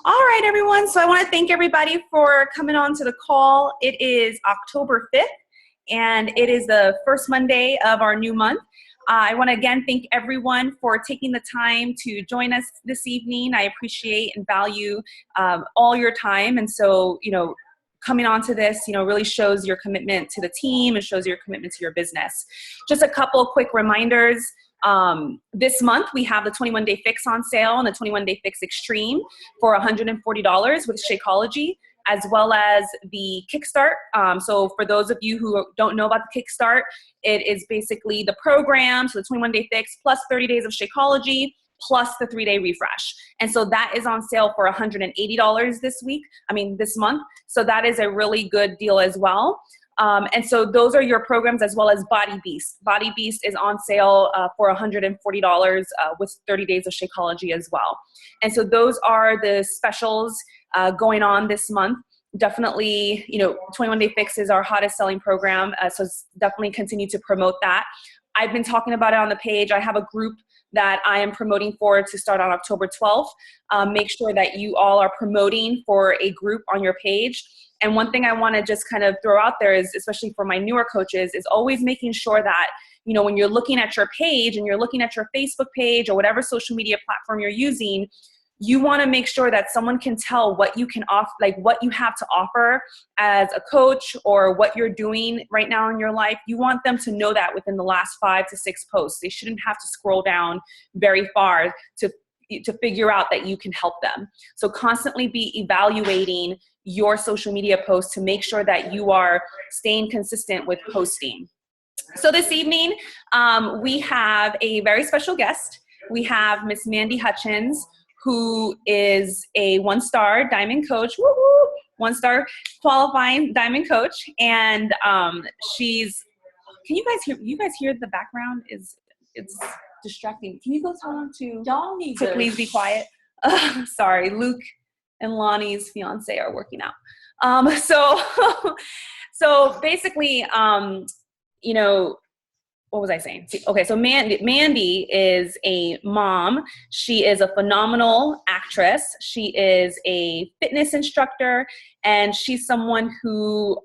All right, everyone. So I want to thank everybody for coming on to the call. It is October 5th, and it is the first Monday of our new month. I want to again thank everyone for taking the time to join us this evening. I appreciate and value all your time. And so, coming on to this, really shows your commitment to the team and shows your commitment to your business. Just a couple of quick reminders. This month we have the 21-day fix on sale and the 21-day fix extreme for $140 with Shakeology, as well as the Kickstart. So for those of you who don't know about the Kickstart, it is basically the program, so the 21-day fix plus 30 days of Shakeology plus the 3-day refresh. And so that is on sale for $180 this month. So that is a really good deal as well. And so those are your programs, as well as Body Beast. Body Beast is on sale for $140 with 30 days of Shakeology as well. And so those are the specials going on this month. Definitely, 21-day fix is our hottest selling program. So definitely continue to promote that. I've been talking about it on the page. I have a group that I am promoting for to start on October 12th. Make sure that you all are promoting for a group on your page. And one thing I want to just kind of throw out there is, especially for my newer coaches, is always making sure that, when you're looking at your page and you're looking at your Facebook page or whatever social media platform you're using, you want to make sure that someone can tell what you can offer, like what you have to offer as a coach or what you're doing right now in your life. You want them to know that within the last 5 to 6 posts. They shouldn't have to scroll down very far to figure out that you can help them. So constantly be evaluating your social media posts to make sure that you are staying consistent with posting. So this evening, we have a very special guest. We have Miss Mandi Hutchins, who is a 1-star diamond coach, woo-hoo, 1-star qualifying diamond coach. And can you guys hear the background? It's distracting. Can you go tell them to please be quiet? Sorry, Luke and Lonnie's fiance are working out. So basically, what was I saying? Okay, so Mandi is a mom. She is a phenomenal actress. She is a fitness instructor, and she's someone who,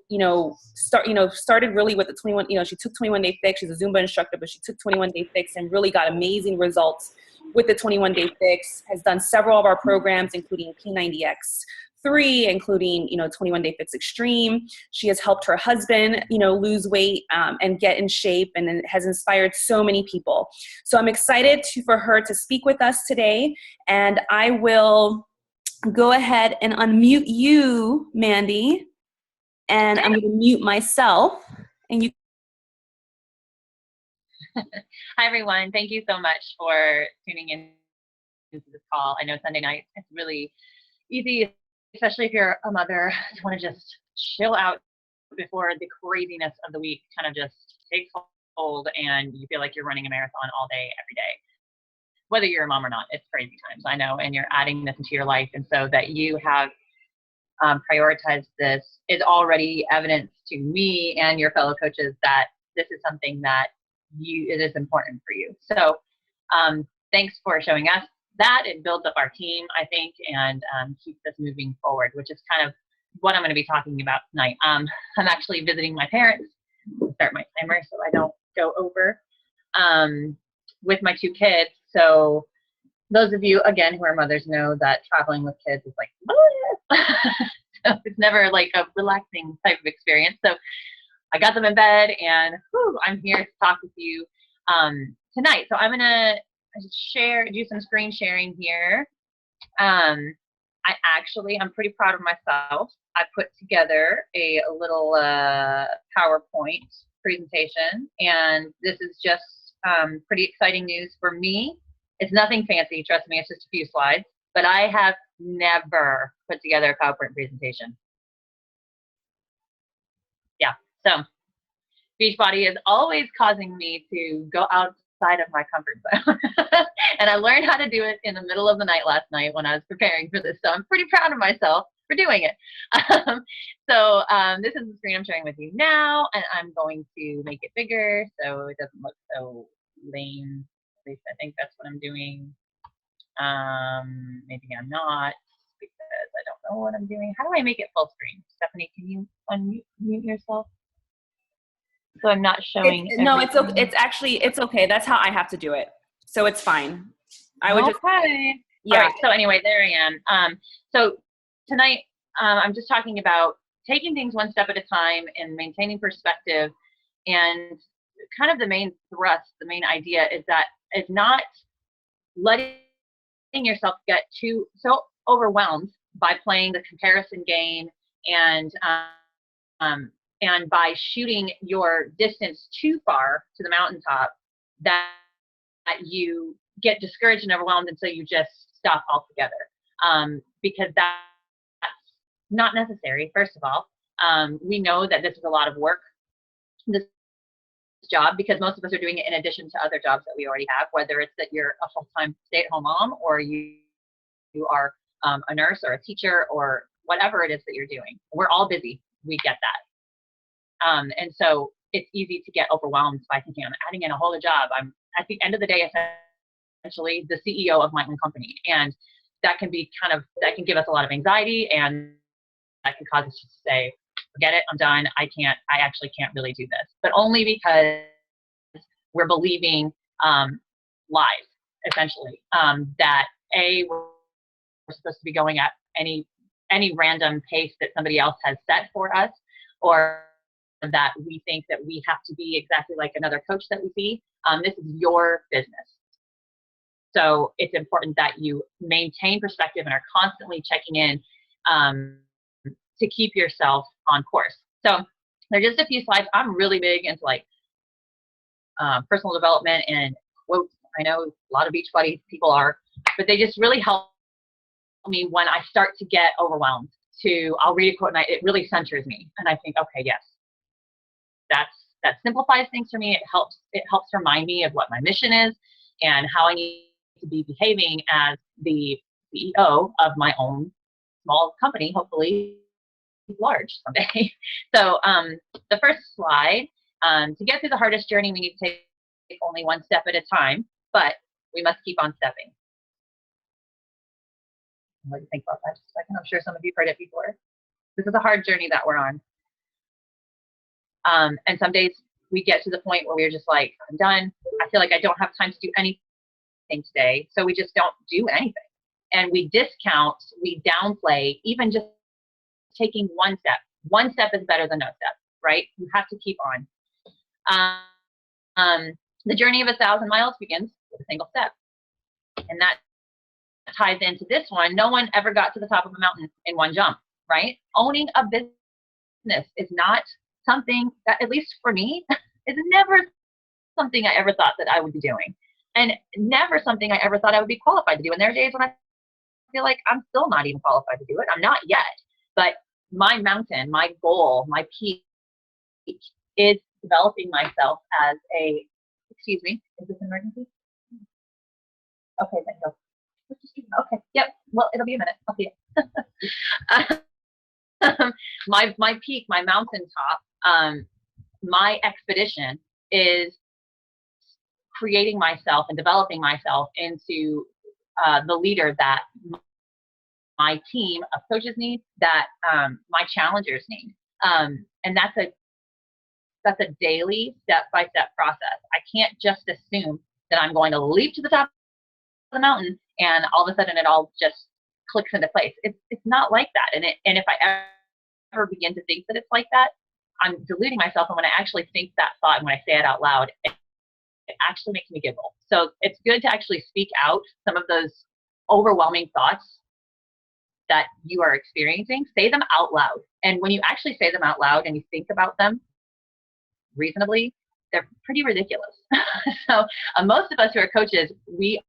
started really with the 21. She took 21-day fix. She's a Zumba instructor, but she took 21-day fix and really got amazing results with the 21-day fix. Has done several of our programs, including P90X3, including 21-day fix extreme. She has helped her husband lose weight and get in shape, and it has inspired so many people. So I'm excited for her to speak with us today, and I will go ahead and unmute you, Mandi, and I'm going to mute myself, and you. Hi everyone, thank you so much for tuning in to this call. I know Sunday night is really easy, especially if you're a mother, to want to just chill out before the craziness of the week kind of just takes hold and you feel like you're running a marathon all day, every day. Whether you're a mom or not, it's crazy times, I know, and you're adding this into your life. And so that you have prioritized this is already evidence to me and your fellow coaches that this is something that it is important for you. So thanks for showing us that. It builds up our team, I think, and keeps us moving forward, which is kind of what I'm going to be talking about tonight. I'm actually visiting my parents. I'll start my timer so I don't go over with my 2 kids. So those of you, again, who are mothers know that traveling with kids is like, so it's never like a relaxing type of experience. So I got them in bed, and I'm here to talk with you tonight. So I'm gonna do some screen sharing here. I'm pretty proud of myself. I put together a little PowerPoint presentation, and this is just pretty exciting news for me. It's nothing fancy, trust me, it's just a few slides, but I have never put together a PowerPoint presentation. Yeah, so Beachbody is always causing me to go outside of my comfort zone. And I learned how to do it in the middle of the night last night when I was preparing for this. So I'm pretty proud of myself for doing it. This is the screen I'm sharing with you now, and I'm going to make it bigger so it doesn't look so lame. At least I think that's what I'm doing. Maybe I'm not. know what I'm doing. How do I make it full screen? Stephanie, can you unmute yourself? So I'm not showing. No, it's okay. It's okay. That's how I have to do it. So it's fine. I would just. Okay. Yeah. All right. So anyway, there I am. So tonight, I'm just talking about taking things one step at a time and maintaining perspective. And kind of the main thrust, the main idea is that it's not letting yourself get so overwhelmed by playing the comparison game and by shooting your distance too far to the mountaintop that you get discouraged and overwhelmed, and so you just stop altogether, because that's not necessary. First of all, we know that this is a lot of work, this job, because most of us are doing it in addition to other jobs that we already have, whether it's that you're a full-time stay-at-home mom, or you are a nurse or a teacher, or whatever it is that you're doing. We're all busy. We get that. And so it's easy to get overwhelmed by thinking, I'm adding in a whole other job. I'm at the end of the day essentially the CEO of my own company, and that can give us a lot of anxiety, and that can cause us to say, forget it, I'm done. I actually can't really do this. But only because we're believing lies, essentially, that we're supposed to be going at any random pace that somebody else has set for us, or that we think that we have to be exactly like another coach that we see. This is your business. So it's important that you maintain perspective and are constantly checking in to keep yourself on course. So there's just a few slides. I'm really big into personal development and quotes. I know a lot of Beachbody people are, but they just really help me when I start to get overwhelmed. I'll read a quote and it really centers me, and I think, okay, yes, that simplifies things for me. It helps remind me of what my mission is and how I need to be behaving as the CEO of my own small company, hopefully large someday. So the first slide, to get through the hardest journey, we need to take only one step at a time, but we must keep on stepping. What do you think about that just a second? I'm sure some of you have heard it before. This is a hard journey that we're on. And some days we get to the point where we're just like, I'm done. I feel like I don't have time to do anything today. So we just don't do anything. And we discount, we downplay, even just taking one step. One step is better than no step, right? You have to keep on. The journey of 1,000 miles begins with a single step. And that ties into this one. No one ever got to the top of a mountain in one jump, right? Owning a business is not something that, at least for me, is never something I ever thought that I would be doing, and never something I ever thought I would be qualified to do. And there are days when I feel like I'm still not even qualified to do it. I'm not yet, but my mountain, my goal, my peak is developing myself as excuse me, is this an emergency? Okay, thank you. Okay, yep, well, it'll be a minute. I'll see it. My peak, my mountaintop, my expedition is creating myself and developing myself into the leader that my team of coaches need, that my challengers need. And that's a daily step-by-step process. I can't just assume that I'm going to leap to the top of the mountain and all of a sudden it all just clicks into place. It's not like that. And if I ever begin to think that it's like that, I'm deluding myself. And when I actually think that thought and when I say it out loud, it actually makes me giggle. So it's good to actually speak out some of those overwhelming thoughts that you are experiencing. Say them out loud. And when you actually say them out loud and you think about them reasonably, they're pretty ridiculous. So most of us who are coaches, we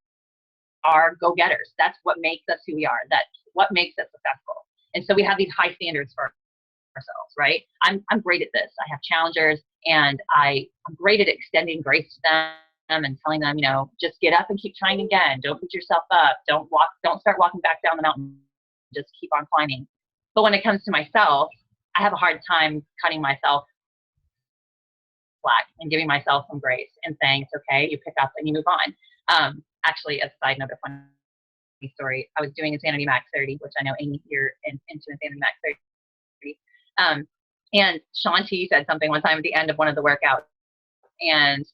are go-getters. That's what makes us who we are. That's what makes us successful. And so we have these high standards for ourselves, right? I'm great at this. I have challengers, and I'm great at extending grace to them and telling them, just get up and keep trying again. Don't beat yourself up. Don't start walking back down the mountain. Just keep on climbing. But when it comes to myself, I have a hard time cutting myself slack and giving myself some grace and saying it's okay, you pick up and you move on. Actually, as a side note, a funny story. I was doing Insanity Max 30, which I know Amy, you're into Insanity Max 30. And Shaun T said something one time at the end of one of the workouts, and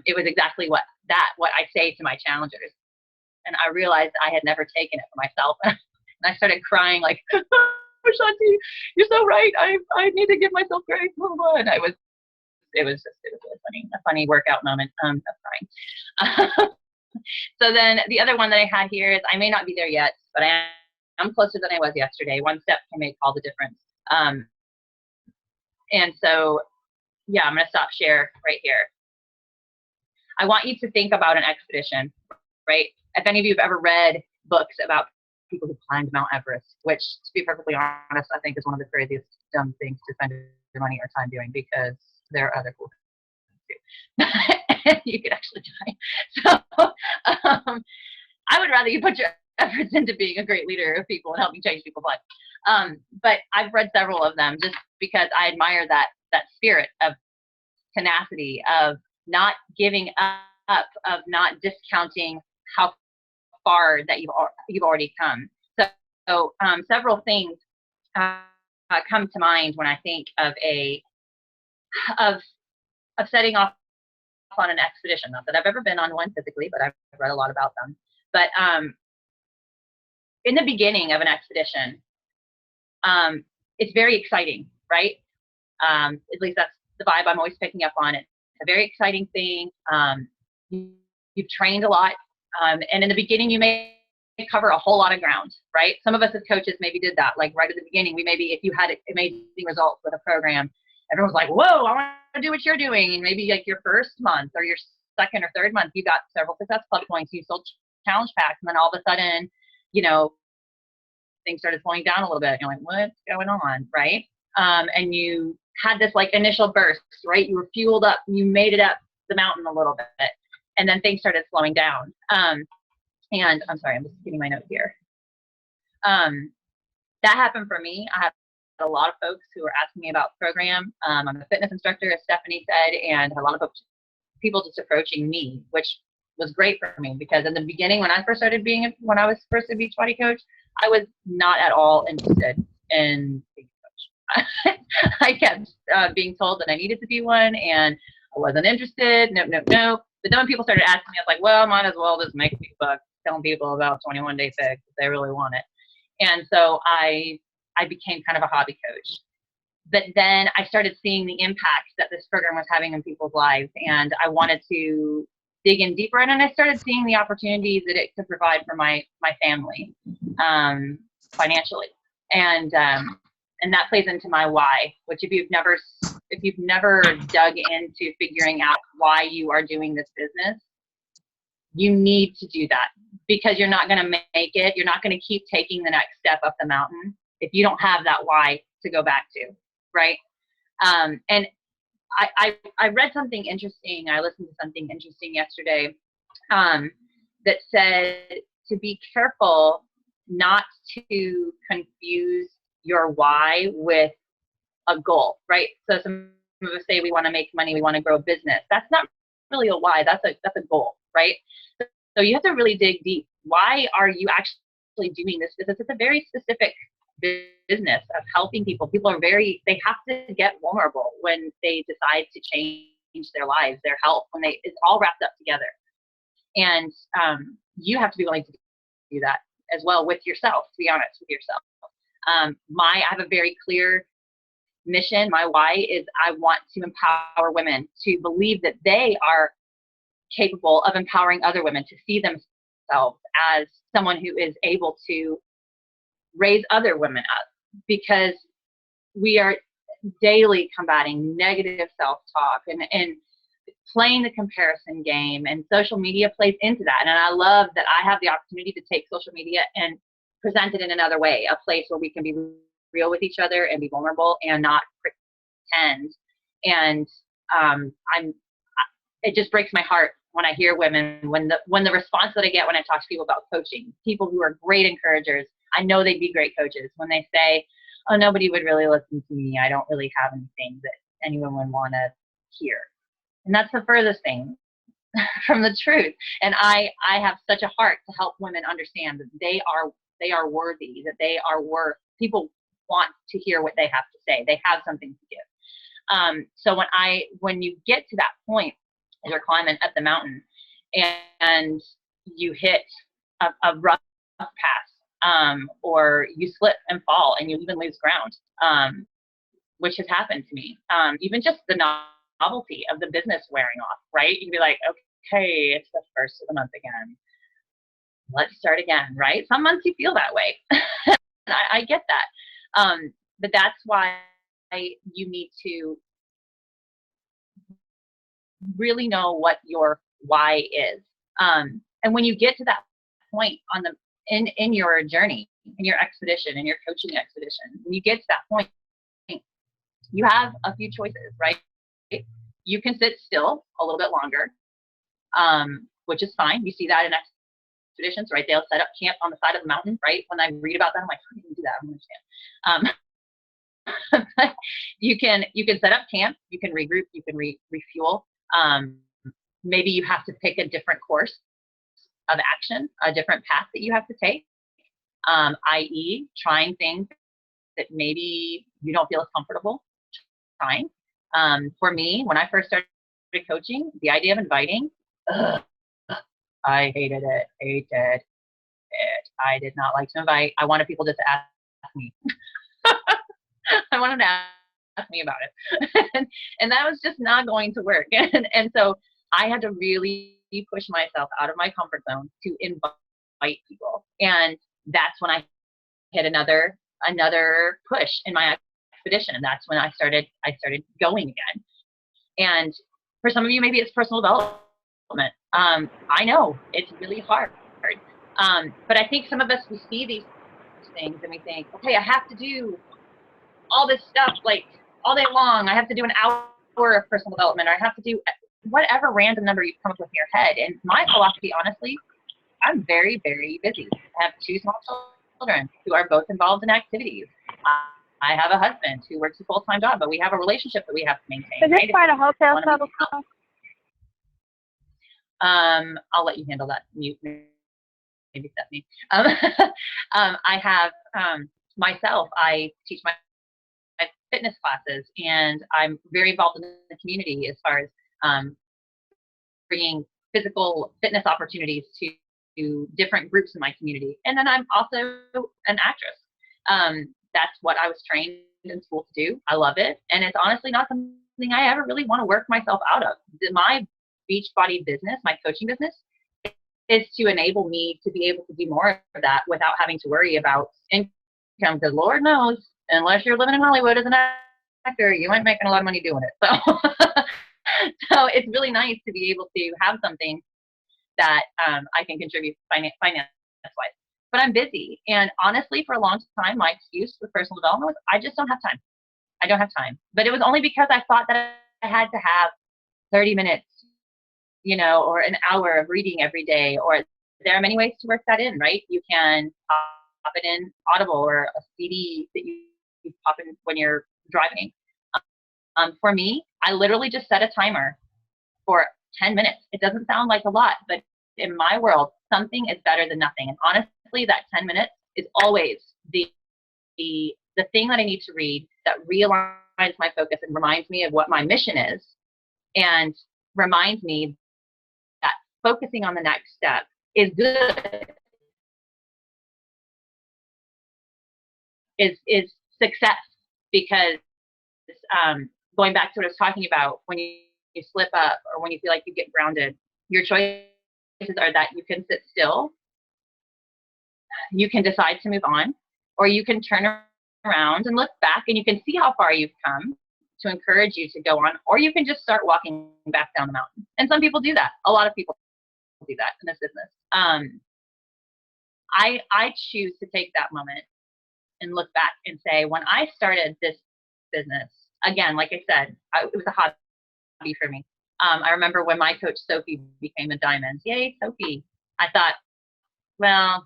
it was exactly what I say to my challengers. And I realized I had never taken it for myself, and I started crying like, "Oh, Shaun T, you're so right. I need to give myself grace." And it was really funny, a funny workout moment of crying. So then the other one that I had here is, I may not be there yet, but I'm closer than I was yesterday. One step can make all the difference. And so, yeah, I'm going to stop share right here. I want you to think about an expedition, right? If any of you have ever read books about people who climbed Mount Everest, which, to be perfectly honest, I think is one of the craziest dumb things to spend your money or time doing, because there are other cool things too. You could actually die. So I would rather you put your efforts into being a great leader of people and helping change people's lives. But I've read several of them just because I admire that spirit of tenacity, of not giving up, of not discounting how far that you've already come. So several things come to mind when I think of setting off on an expedition. Not that I've ever been on one physically, but I've read a lot about them. But in the beginning of an expedition, it's very exciting, right? At least that's the vibe I'm always picking up on. It's a very exciting thing. You've trained a lot, and in the beginning you may cover a whole lot of ground, right? Some of us as coaches maybe did that, like right at the beginning. We maybe, if you had amazing results with a program, everyone's like, whoa, I want to do what you're doing. And maybe like your first month or your second or third month, you got several Success Club points, you sold challenge packs, and then all of a sudden, things started slowing down a little bit. And you're like, what's going on, right? And you had this like initial burst, right? You were fueled up, you made it up the mountain a little bit, and then things started slowing down. And I'm sorry, I'm just getting my note here. That happened for me. I have a lot of folks who are asking me about the program. I'm a fitness instructor, as Stephanie said, and a lot of people just approaching me, which was great for me, because in the beginning, when I was first a Beachbody coach, I was not at all interested in being a coach. I kept being told that I needed to be one, and I wasn't interested. Nope. But then when people started asking me, I was like, well, might as well just make a few bucks telling people about 21 Day Fix if they really want it. And so I became kind of a hobby coach. But then I started seeing the impact that this program was having in people's lives, and I wanted to dig in deeper, and then I started seeing the opportunities that it could provide for my family financially, and that plays into my why. Which if you've never dug into figuring out why you are doing this business, you need to do that, because you're not going to make it. You're not going to keep taking the next step up the mountain if you don't have that why to go back to, right? And I read something interesting. I listened to something interesting yesterday that said to be careful not to confuse your why with a goal, right? So some of us say we want to make money, we want to grow a business. That's not really a why. That's a goal, right? So you have to really dig deep. Why are you actually doing this business? It's a very specific business of helping people. People are they have to get vulnerable when they decide to change their lives, their health, it's all wrapped up together. And you have to be willing to do that as well with yourself, to be honest with yourself. I have a very clear mission. My why is I want to empower women to believe that they are capable of empowering other women to see themselves as someone who is able to raise other women up, because we are daily combating negative self-talk and playing the comparison game, and social media plays into that. And I love that I have the opportunity to take social media and present it in another way, a place where we can be real with each other and be vulnerable and not pretend. And it just breaks my heart when I hear women, when the response that I get when I talk to people about coaching, people who are great encouragers, I know they'd be great coaches, when they say, oh, nobody would really listen to me. I don't really have anything that anyone would want to hear. And that's the furthest thing from the truth. And I have such a heart to help women understand that they are worthy, that they are worth, people want to hear what they have to say. They have something to give. So when you get to that point, as you're climbing up the mountain and you hit a rough pass, or you slip and fall and you even lose ground, which has happened to me. Even just the novelty of the business wearing off, right? You can be like, okay, it's the first of the month again. Let's start again, right? Some months you feel that way. I get that. But that's why you need to really know what your why is. And when you get to that point in your journey, in your expedition, in your coaching expedition, when you get to that point, you have a few choices, right? You can sit still a little bit longer, which is fine. You see that in expeditions, right? They'll set up camp on the side of the mountain, right? When I read about that, I'm like, how do you do that? I don't understand. You can set up camp, you can regroup, you can refuel. Maybe you have to pick a different course of action, a different path that you have to take, i.e. trying things that maybe you don't feel as comfortable trying. For me, when I first started coaching, the idea of inviting, I hated it. I did not like to invite. I wanted people just to ask me. I wanted to ask me about it. And that was just not going to work. And so I had to really push myself out of my comfort zone to invite people. And that's when I hit another push in my expedition. And that's when I started going again. And for some of you, maybe it's personal development. I know it's really hard. But I think some of us, we see these things and we think, okay, I have to do all this stuff like all day long. I have to do an hour of personal development, or I have to do whatever random number you come up with in your head. And my philosophy, honestly, I'm very, very busy. I have 2 small children who are both involved in activities. I have a husband who works a full-time job, but we have a relationship that we have to maintain. Is this part of hotel service? I'll let you handle that. Mute, maybe Stephanie. I have myself. I teach my fitness classes, and I'm very involved in the community as far as bringing physical fitness opportunities to different groups in my community. And then I'm also an actress. That's what I was trained in school to do. I love it. And it's honestly not something I ever really want to work myself out of. My Beachbody business, my coaching business, is to enable me to be able to do more of that without having to worry about income. Because Lord knows, unless you're living in Hollywood as an actor, you ain't making a lot of money doing it. So it's really nice to be able to have something that I can contribute finance-wise. But I'm busy. And honestly, for a long time, my excuse with personal development was I just don't have time. I don't have time. But it was only because I thought that I had to have 30 minutes, or an hour of reading every day. Or there are many ways to work that in, right? You can pop it in Audible or a CD that you pop in when you're driving. For me, I literally just set a timer for 10 minutes. It doesn't sound like a lot, but in my world, something is better than nothing. And honestly, that 10 minutes is always the thing that I need to read that realigns my focus and reminds me of what my mission is, and reminds me that focusing on the next step is good, is success. Because going back to what I was talking about, when you slip up or when you feel like you get grounded, your choices are that you can sit still, you can decide to move on, or you can turn around and look back and you can see how far you've come to encourage you to go on, or you can just start walking back down the mountain. And some people do that. A lot of people do that in this business. I choose to take that moment and look back and say, when I started this business, again, like I said, it was a hobby for me. I remember when my coach, Sophie, became a diamond. Yay, Sophie. I thought, well,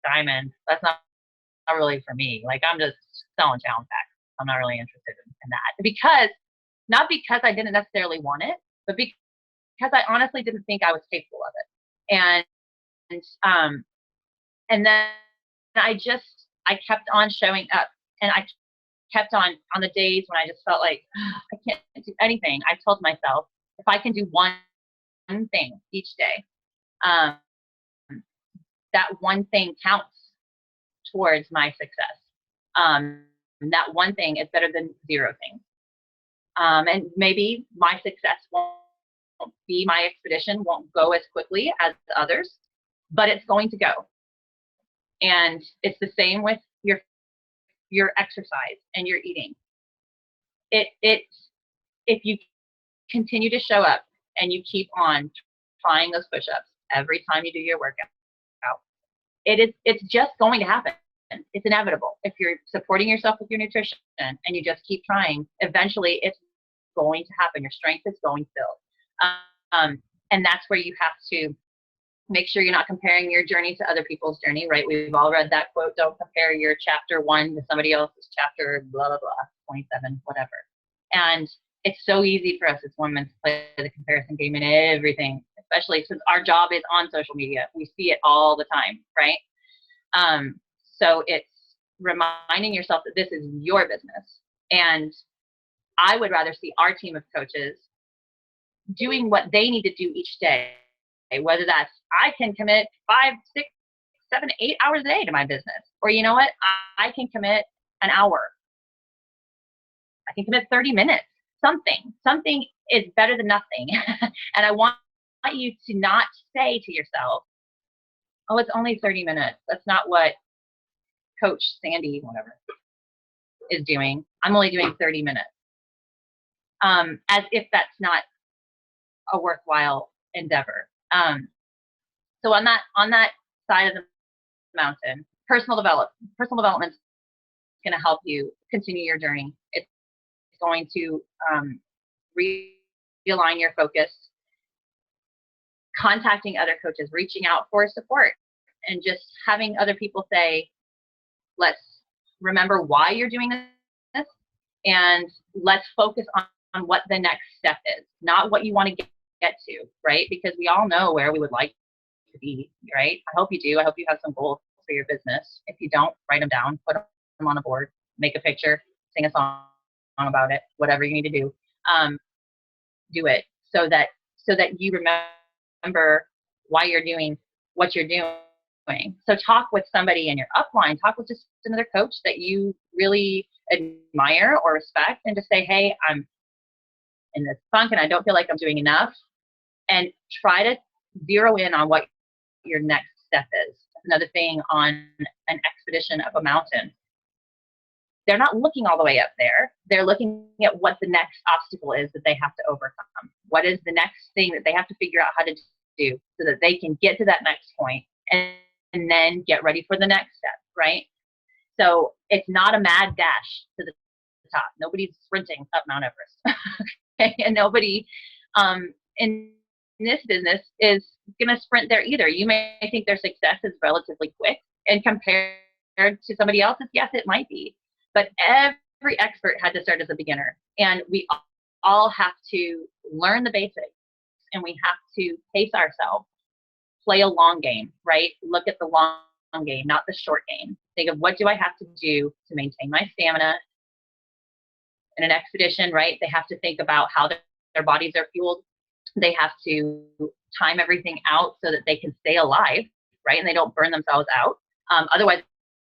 diamond, that's not really for me. Like, I'm just selling challenge packs. I'm not really interested in that. Not because I didn't necessarily want it, but because I honestly didn't think I was capable of it. And then I kept on showing up, and I kept on the days when I just felt like I can't do anything. I told myself, if I can do one thing each day, um, that one thing counts towards my success. That one thing is better than 0 things. And maybe my success won't be, my expedition won't go as quickly as others, but it's going to go. And it's the same with your exercise and your eating. If you continue to show up and you keep on trying those push-ups every time you do your workout, it's just going to happen. It's inevitable. If you're supporting yourself with your nutrition and you just keep trying, eventually it's going to happen. Your strength is going to build. And that's where you have to make sure you're not comparing your journey to other people's journey, right? We've all read that quote, don't compare your chapter 1 to somebody else's chapter, blah, blah, blah, 27, whatever. And it's so easy for us as women to play the comparison game in everything, especially since our job is on social media. We see it all the time, right? So it's reminding yourself that this is your business. And I would rather see our team of coaches doing what they need to do each day, whether that's I can commit 5, 6, 7, 8 hours a day to my business, or you know what, I can commit an hour. I can commit 30 minutes. Something is better than nothing. And I want you to not say to yourself, oh, it's only 30 minutes. That's not what Coach Sandy, whatever, is doing. I'm only doing 30 minutes. As if that's not a worthwhile endeavor. So on that side of the mountain, personal development is going to help you continue your journey. It's going to realign your focus, contacting other coaches, reaching out for support, and just having other people say, let's remember why you're doing this, and let's focus on what the next step is, not what you want to get to, right? Because we all know where we would like to be, right? I hope you do. I hope you have some goals for your business. If you don't, write them down, put them on a board, make a picture, sing a song about it, whatever you need to do. Do it so that you remember why you're doing what you're doing. So talk with somebody in your upline, talk with just another coach that you really admire or respect, and just say, hey, I'm in this funk and I don't feel like I'm doing enough, and try to zero in on what your next step is. That's another thing on an expedition up a mountain. They're not looking all the way up there. They're looking at what the next obstacle is that they have to overcome. What is the next thing that they have to figure out how to do so that they can get to that next point and then get ready for the next step, right? So it's not a mad dash to the top. Nobody's sprinting up Mount Everest. Okay? And nobody in this business is going to sprint there either. You may think their success is relatively quick, and compared to somebody else's, yes, it might be. But every expert had to start as a beginner, and we all have to learn the basics, and we have to pace ourselves, play a long game, right? Look at the long game, not the short game. Think of, what do I have to do to maintain my stamina in an expedition, right? They have to think about how their bodies are fueled. They have to time everything out so that they can stay alive, right? And they don't burn themselves out. Otherwise,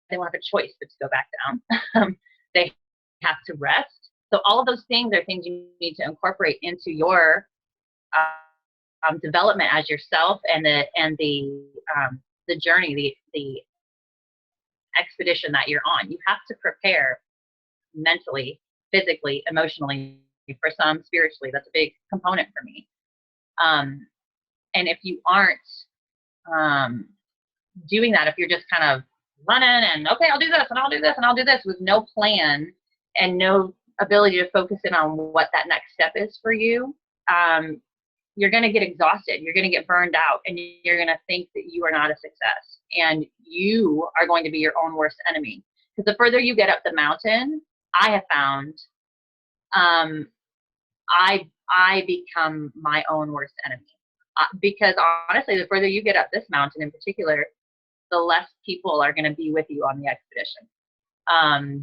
they won't have a choice but to go back down. They have to rest. So all of those things are things you need to incorporate into your development as yourself, and the journey, the expedition that you're on. You have to prepare mentally, physically, emotionally, for some spiritually. That's a big component for me. And if you aren't doing that, if you're just kind of running and, okay, I'll do this and I'll do this and I'll do this with no plan and no ability to focus in on what that next step is for you, you're going to get exhausted. You're going to get burned out, and you're going to think that you are not a success, and you are going to be your own worst enemy. Because the further you get up the mountain, I have found, I become my own worst enemy. Because honestly, the further you get up this mountain in particular, the less people are going to be with you on the expedition.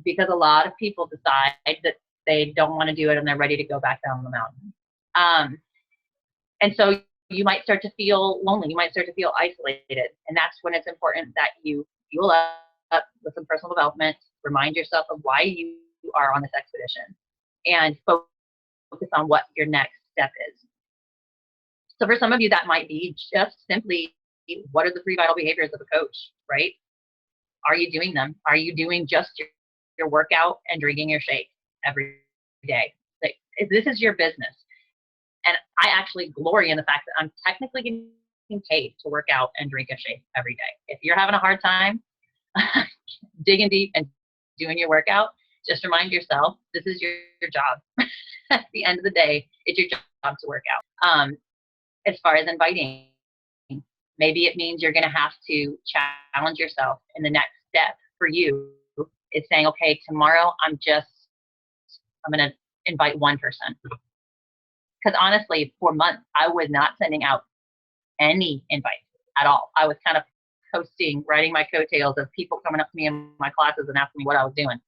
Because a lot of people decide that they don't want to do it and they're ready to go back down the mountain. And so you might start to feel lonely. You might start to feel isolated. And that's when it's important that you fuel up with some personal development, remind yourself of why you are on this expedition, and focus on what your next step is. So for some of you, that might be just simply, what are the 3 vital behaviors of a coach, right? Are you doing them? Are you doing just your workout and drinking your shake every day? Like, this is your business. And I actually glory in the fact that I'm technically getting paid to work out and drink a shake every day. If you're having a hard time digging deep and doing your workout, just remind yourself, this is your job. At the end of the day, it's your job to work out. As far as inviting, maybe it means you're going to have to challenge yourself, and the next step for you is saying, okay, tomorrow I'm going to invite one person. Because honestly, for months, I was not sending out any invites at all. I was kind of posting, riding my coattails of people coming up to me in my classes and asking me what I was doing.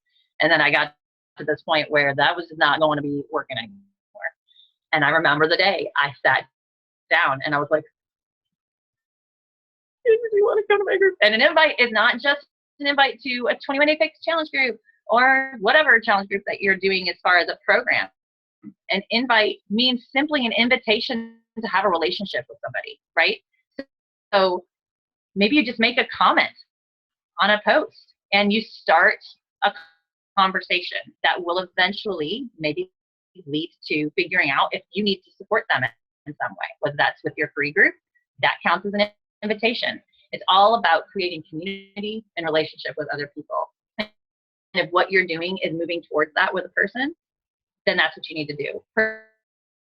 And then I got to this point where that was just not going to be working anymore. And I remember the day I sat down and I was like, do you want to come to my group? And an invite is not just an invite to a 21-day fix challenge group or whatever challenge group that you're doing as far as a program. An invite means simply an invitation to have a relationship with somebody, right? So maybe you just make a comment on a post and you start a conversation that will eventually maybe lead to figuring out if you need to support them in some way, whether that's with your free group, that counts as an invitation. It's all about creating community and relationship with other people. And if what you're doing is moving towards that with a person, then that's what you need to do.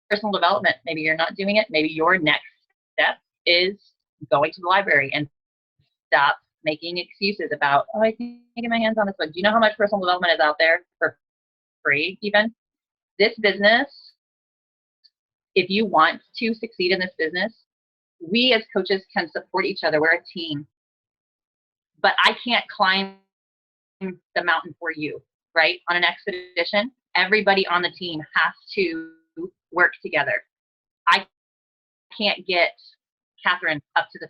Personal development, maybe you're not doing it. Maybe your next step is going to the library and stop making excuses about, oh, I can't get my hands on this book. Do you know how much personal development is out there for free even? This business, if you want to succeed in this business, we as coaches can support each other. We're a team. But I can't climb the mountain for you, right? On an expedition, everybody on the team has to work together. I can't get Catherine up to the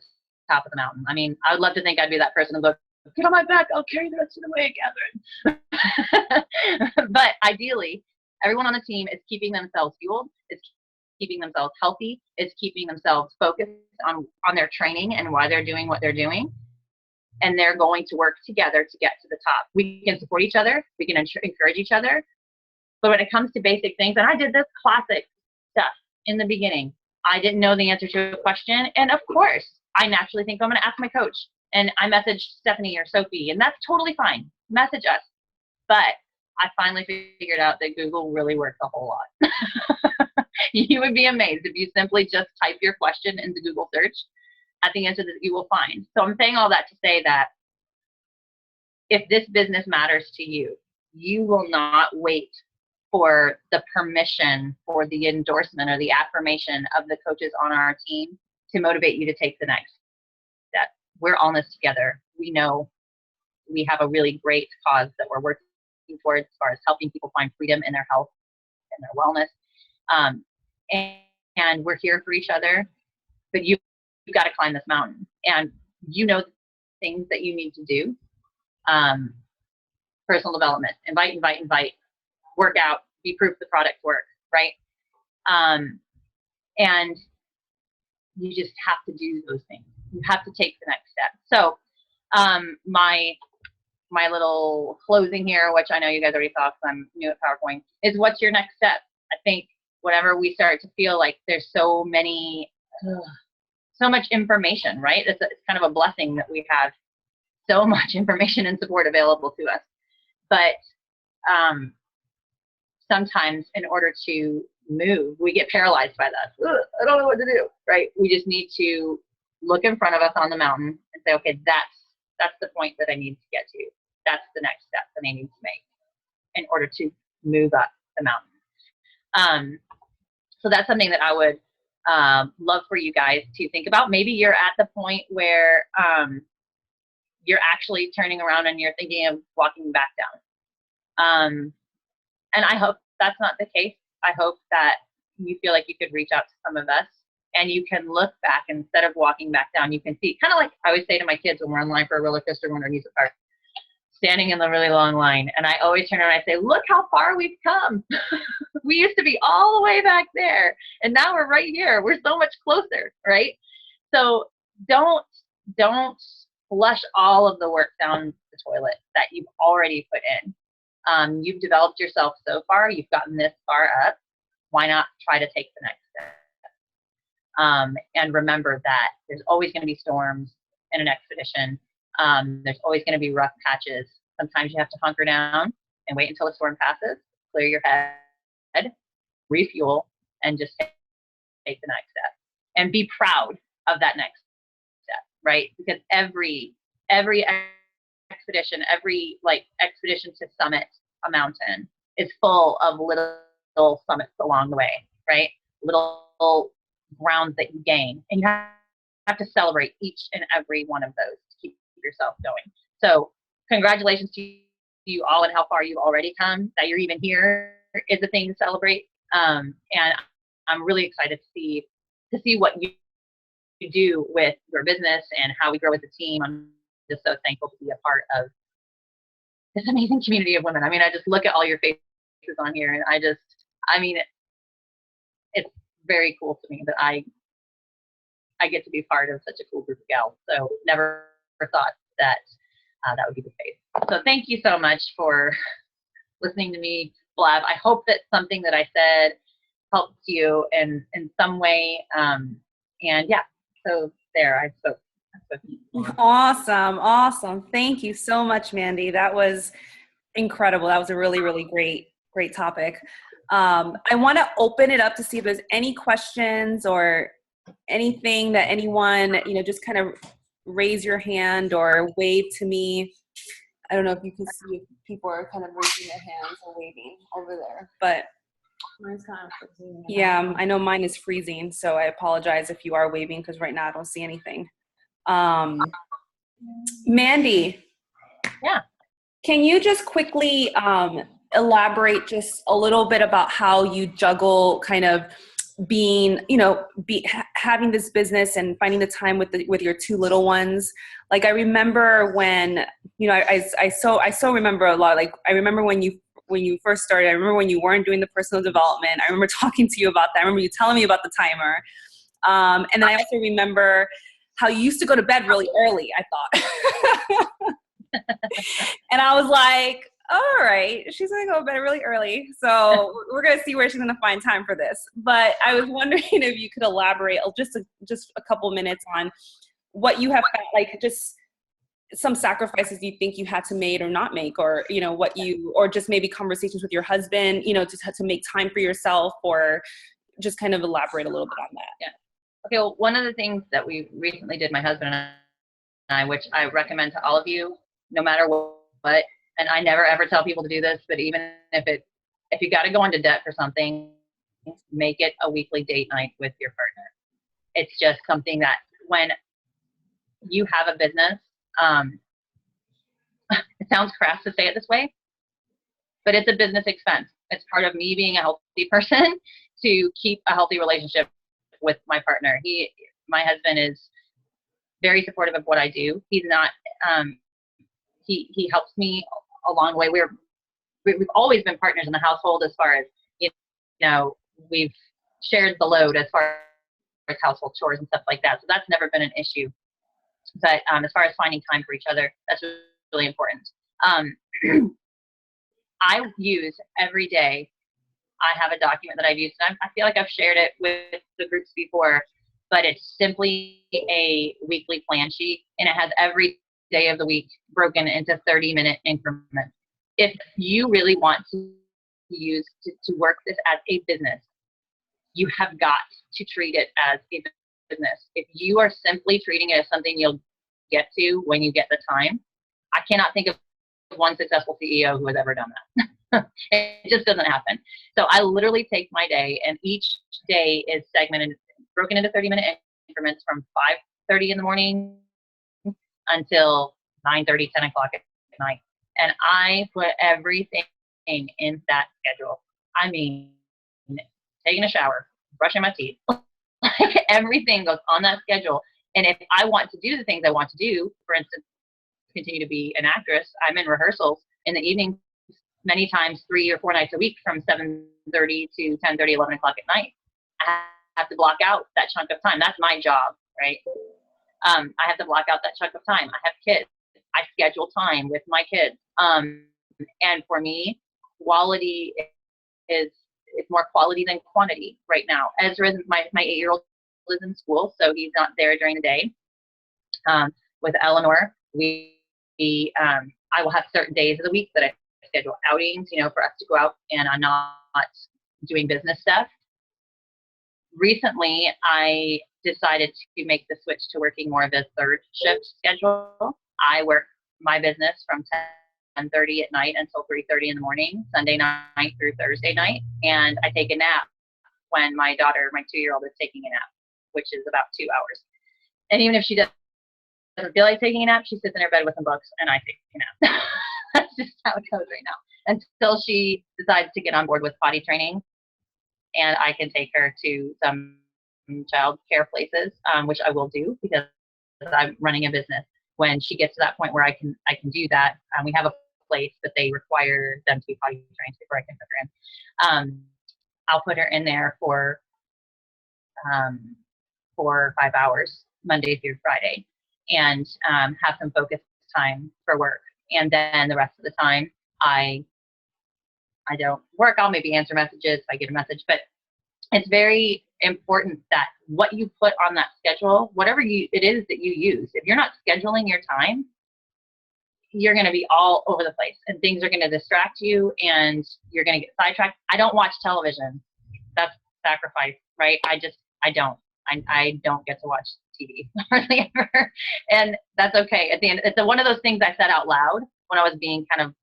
top of the mountain. I mean, I would love to think I'd be that person who goes, get on my back, I'll carry the rest of the way, Catherine. But ideally, everyone on the team is keeping themselves fueled, is keeping themselves healthy, is keeping themselves focused on their training and why they're doing what they're doing. And they're going to work together to get to the top. We can support each other. We can encourage each other. But when it comes to basic things, and I did this classic stuff in the beginning, I didn't know the answer to a question. And of course, I naturally think I'm going to ask my coach. And I messaged Stephanie or Sophie, and that's totally fine. Message us. But I finally figured out that Google really works a whole lot. You would be amazed if you simply just type your question into Google search at the answer that you will find. So I'm saying all that to say that if this business matters to you, you will not wait for the permission, for the endorsement or the affirmation of the coaches on our team to motivate you to take the next step. We're all in this together. We know we have a really great cause that we're working towards as far as helping people find freedom in their health and their wellness. And we're here for each other, but you've got to climb this mountain, and you know the things that you need to do. Personal development, invite, work out, be proof the product works, right? And you just have to do those things. You have to take the next step. So my little closing here, which I know you guys already saw because I'm new at PowerPoint, is what's your next step? I think whenever we start to feel like there's so much information, right? It's kind of a blessing that we have so much information and support available to us. But sometimes in order to move, we get paralyzed by that. I don't know what to do, right? We just need to look in front of us on the mountain and say, okay, that's the point that I need to get to. That's the next step that I need to make in order to move up the mountain. So that's something that I would love for you guys to think about. Maybe you're at the point where you're actually turning around and you're thinking of walking back down. And I hope that's not the case. I hope that you feel like you could reach out to some of us and you can look back instead of walking back down. You can see, kind of like I always say to my kids when we're in line for a roller coaster when we're in amusement park, standing in the really long line. And I always turn around and I say, look how far we've come. We used to be all the way back there. And now we're right here. We're so much closer, right? So don't flush all of the work down the toilet that you've already put in. You've developed yourself so far. You've gotten this far up. Why not try to take the next step? And remember that there's always going to be storms in an expedition. There's always going to be rough patches. Sometimes you have to hunker down and wait until the storm passes, clear your head, refuel, and just take the next step. And be proud of that next step, right? Because every expedition, every expedition to summit a mountain is full of little summits along the way, right? Little grounds that you gain, and you have to celebrate each and every one of those to keep yourself going. So congratulations to you all and how far you've already come. That you're even here is a thing to celebrate. And I'm really excited to see what you do with your business and how we grow as a team. I'm just so thankful to be a part of this amazing community of women. I mean, I just look at all your faces on here and it's very cool to me that I get to be part of such a cool group of gals. So never thought that that would be the case. So thank you so much for listening to me blab. I hope that something that I said helped you in some way. And yeah, so there, I spoke. Awesome. Thank you so much, Mandi. That was incredible. That was a really, really great topic. I want to open it up to see if there's any questions or anything that anyone, just kind of raise your hand or wave to me. I don't know if you can see if people are kind of raising their hands or waving over there, but mine's kind of freezing. Yeah, I know mine is freezing, so I apologize if you are waving because right now I don't see anything. Mandi. Yeah. Can you just quickly elaborate just a little bit about how you juggle kind of being, having this business and finding the time with your two little ones? Like I remember when, I so remember a lot. Like I remember when you first started. I remember when you weren't doing the personal development. I remember talking to you about that. I remember you telling me about the timer. And then I also remember how you used to go to bed really early, I thought. And I was like, all right, she's going to go to bed really early. So we're going to see where she's going to find time for this. But I was wondering if you could elaborate just a couple minutes on what you have, just some sacrifices you think you had to make or not make, or, or just maybe conversations with your husband, just had to make time for yourself, or just kind of elaborate a little bit on that. Yeah. Okay. Well, one of the things that we recently did, my husband and I, which I recommend to all of you, no matter what, and I never ever tell people to do this, but even if you got to go into debt for something, make it a weekly date night with your partner. It's just something that when you have a business, it sounds crass to say it this way, but it's a business expense. It's part of me being a healthy person to keep a healthy relationship with my partner. My husband is very supportive of what I do. He's not, he helps me along the way. We've always been partners in the household as far as, we've shared the load as far as household chores and stuff like that. So that's never been an issue. But as far as finding time for each other, that's really important. I use every day, I have a document that I've used, and I feel like I've shared it with the groups before, but it's simply a weekly plan sheet, and it has every day of the week broken into 30-minute increments. If you really want to work this as a business, you have got to treat it as a business. If you are simply treating it as something you'll get to when you get the time, I cannot think of one successful CEO who has ever done that. It just doesn't happen. So I literally take my day, and each day is segmented, broken into 30-minute increments from 5:30 in the morning until 9:30, 10 o'clock at night. And I put everything in that schedule. I mean, taking a shower, brushing my teeth, like everything goes on that schedule. And if I want to do the things I want to do, for instance, continue to be an actress, I'm in rehearsals in the evening many times 3 or 4 nights a week from 7:30 to 10:30, 11 o'clock at night. I have to block out that chunk of time. That's my job, right? I have to block out that chunk of time. I have kids. I schedule time with my kids. And for me, quality is more quality than quantity right now. Ezra, my 8-year-old, is in school, so he's not there during the day. With Eleanor, I will have certain days of the week that I schedule outings, for us to go out, and I'm not doing business stuff. Recently, I decided to make the switch to working more of a third shift schedule. I work my business from 10:30 at night until 3:30 in the morning, Sunday night through Thursday night, and I take a nap when my daughter, my 2-year-old, is taking a nap, which is about 2 hours. And even if she doesn't feel like taking a nap, she sits in her bed with some books, and I take a nap. That's just how it goes right now, until she decides to get on board with potty training, and I can take her to some child care places, which I will do because I'm running a business. When she gets to that point where I can do that, we have a place, but they require them to be potty trained before I can put her in. I'll put her in there for 4 or 5 hours, Monday through Friday, and have some focused time for work. And then the rest of the time, I don't work. I'll maybe answer messages if I get a message, but it's very important that what you put on that schedule, whatever it is that you use, if you're not scheduling your time, you're going to be all over the place, and things are going to distract you, and you're going to get sidetracked. I don't watch television. That's sacrifice, right? I don't get to watch TV hardly ever, and that's okay. At the end, it's one of those things I said out loud when I was being kind of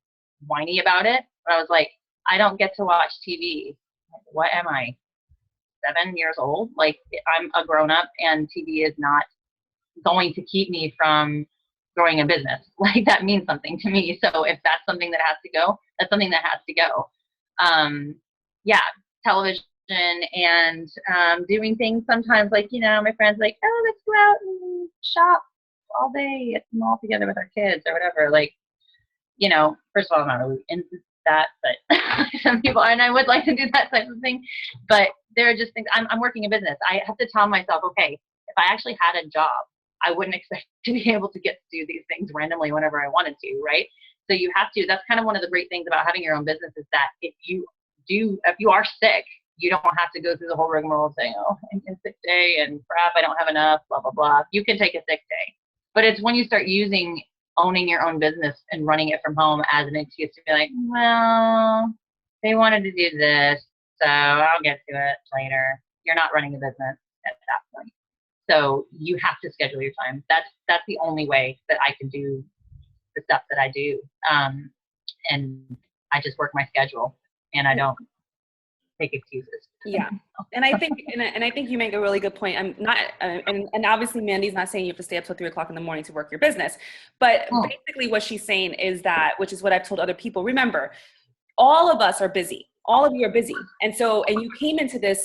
whiny about it. When I was like, I don't get to watch TV. What am I, 7 years old? Like, I'm a grown up, and TV is not going to keep me from growing a business. Like, that means something to me. So if that's something that has to go, that's something that has to go. Yeah, television and doing things sometimes, like, my friends like, oh, let's go out and shop all day at the mall together with our kids or whatever. Like, first of all, I'm not really into that, but some people are, and I would like to do that type of thing. But there are just things. I'm working a business. I have to tell myself, okay, if I actually had a job, I wouldn't expect to be able to get to do these things randomly whenever I wanted to, right? So you have to. That's kind of one of the great things about having your own business, is that if you are sick, you don't have to go through the whole rigmarole of saying, oh, I'm in sick day and crap, I don't have enough, blah, blah, blah. You can take a sick day. But it's when you start owning your own business and running it from home as an excuse to be like, well, they wanted to do this, so I'll get to it later. You're not running a business at that point. So you have to schedule your time. That's the only way that I can do the stuff that I do. And I just work my schedule, and I don't take excuses. Yeah. And I think, and I think you make a really good point. I'm not, and obviously Mandy's not saying you have to stay up till 3 o'clock in the morning to work your business, but basically what she's saying is that, which is what I've told other people, remember, all of us are busy. All of you are busy. And you came into this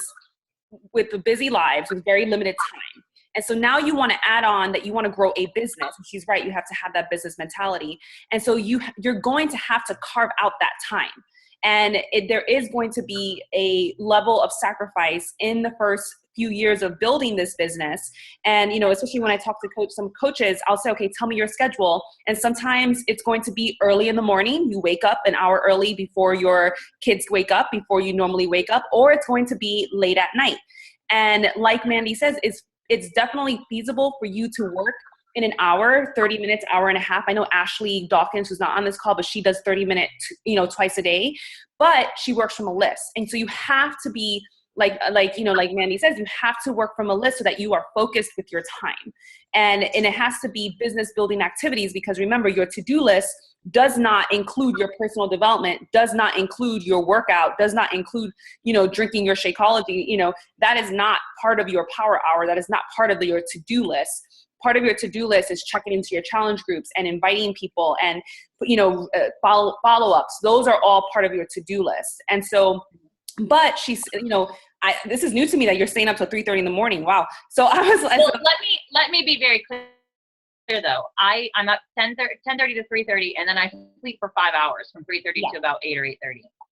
with the busy lives with very limited time. And so now you want to add on that you want to grow a business. And she's right. You have to have that business mentality. And so you're going to have to carve out that time. And there is going to be a level of sacrifice in the first few years of building this business. And, especially when I talk to some coaches, I'll say, okay, tell me your schedule. And sometimes it's going to be early in the morning. You wake up an hour early before your kids wake up, before you normally wake up, or it's going to be late at night. And like Mandi says, it's definitely feasible for you to work in an hour, 30 minutes, hour and a half. I know Ashley Dawkins, who's not on this call, but she does 30 minutes, twice a day, but she works from a list. And so you have to be like Mandi says, you have to work from a list so that you are focused with your time. And it has to be business building activities, because remember, your to-do list does not include your personal development, does not include your workout, does not include, drinking your Shakeology. That is not part of your power hour. That is not part of your to-do list. Part of your to-do list is checking into your challenge groups and inviting people and, follow-ups. Those are all part of your to-do list. And so, but she's, this is new to me that you're staying up till 3:30 in the morning. Wow. So let me be very clear though. I'm up 10:30 to 3:30, and then I sleep for 5 hours from 3:30 to about 8 or 8:30.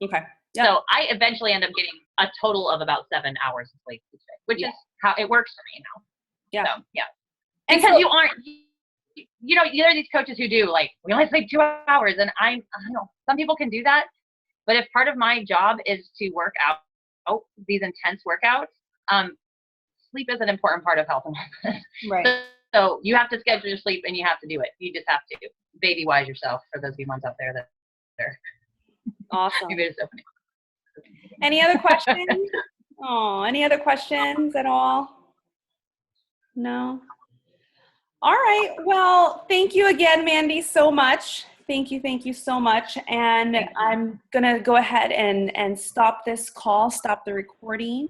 Okay. Yeah. So I eventually end up getting a total of about 7 hours of sleep each day, which is how it works for me now. Yeah. So, yeah. Because there are these coaches who do we only sleep 2 hours, and I don't know, some people can do that, but if part of my job is to work out these intense workouts, sleep is an important part of health and wellness. Right. So you have to schedule your sleep, and you have to do it. You just have to baby wise yourself, for those of you moms out there that are awesome. maybe just opening. Any other questions? Any other questions at all? No? All right. Well, thank you again, Mandi, so much. Thank you so much. And I'm going to go ahead and stop this call, stop the recording.